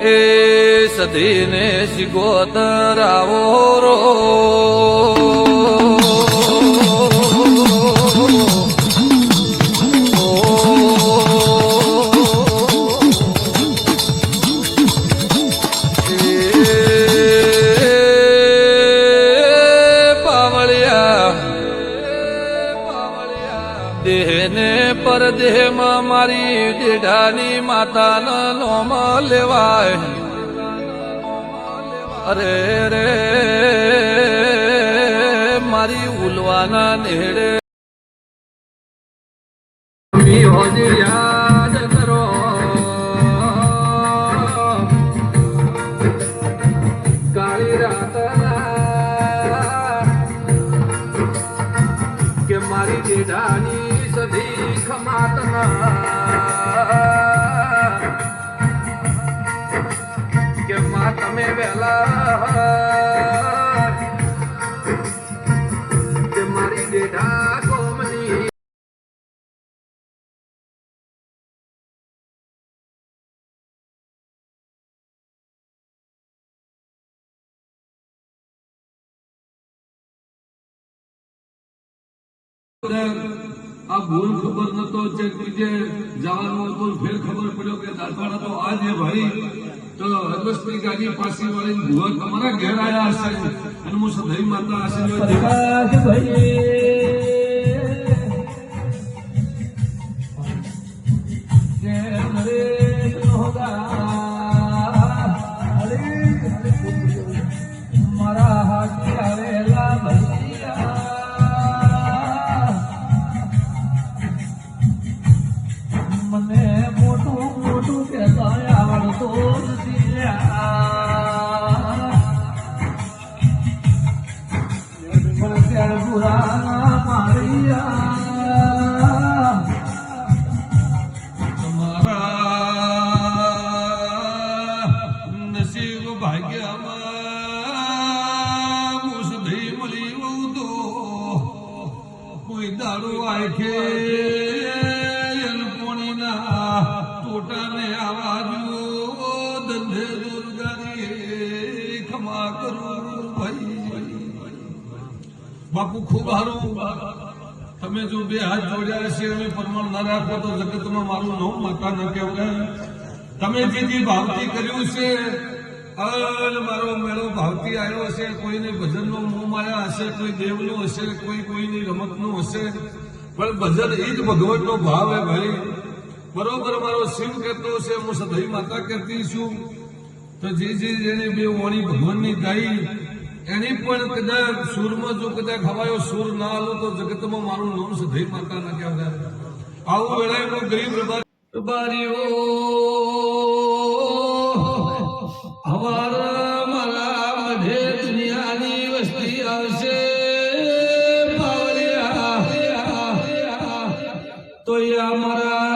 એ સધીને સિગોતર આવો રો દેહને પરદેહમાં મારી દેઢાની માતાના નોમ લેવાય અરે રે મારી ઉલવાના નેડે યાદ કરો કાળી રાતના કે મારી દેઢાની સધી ખમાતના કે માં તમે વહેલા કે મારી દેઢા કોમની આ ભૂલ ખબર નતો જે જવાનું હતું ફેર ખબર પડ્યો કે દાંતવાડા તો આ છે ભાઈ તો અરવસની ગાડી પાછી વાળી ભૂવા તમારા ઘેર આવ્યા હશે અને હું સદાઈ માતા આશીર્વાદ મારા હાથી આવેલા ભૈયા મને મોટું મોટું કહેતા આવડતો નથી પણ ત્યારે પુરાના મારિયા તમારા નસીબ ભાગ્યમાં મુસધી મળી વહુ તો કોઈ દારૂ આખે ટોટાને આવાજો ધંધે રોજગારી ખમા કરું ભાઈ બાપુ ખૂબ હારું તમે જો બે હાથ જોડ્યા છે અને પરમાણ ના રાખો તો જગતમાં મારું નામ માતા ન કહેવાય તમે જે ભાવતી કર્યું છે મારો મેળો ભાવતી આવ્યો હશે કોઈને ભજનનો મોહ માયા હશે કોઈ દેવનો હશે કોઈની રમતનો હશે પણ ભજન એ જ ભગવતનો ભાવ હે ભાઈ બરોબર મારો શિવ કહેતો છે હું સદાઈ માતા કહેતી છું તો જે જેને બે વાણી ભગવાનની ગાઈ એની પણ કદાચ સૂરમાં જો કદાચ ખવાયો સૂર ના આલું તો જગતમાં મારું નામ સદાઈ માતા ના કહેવાય આવું વેળાએ ગરીબ રબારીઓ હવાર મારા મઢે દુનિયાની વસ્તી આવશે તો અમારા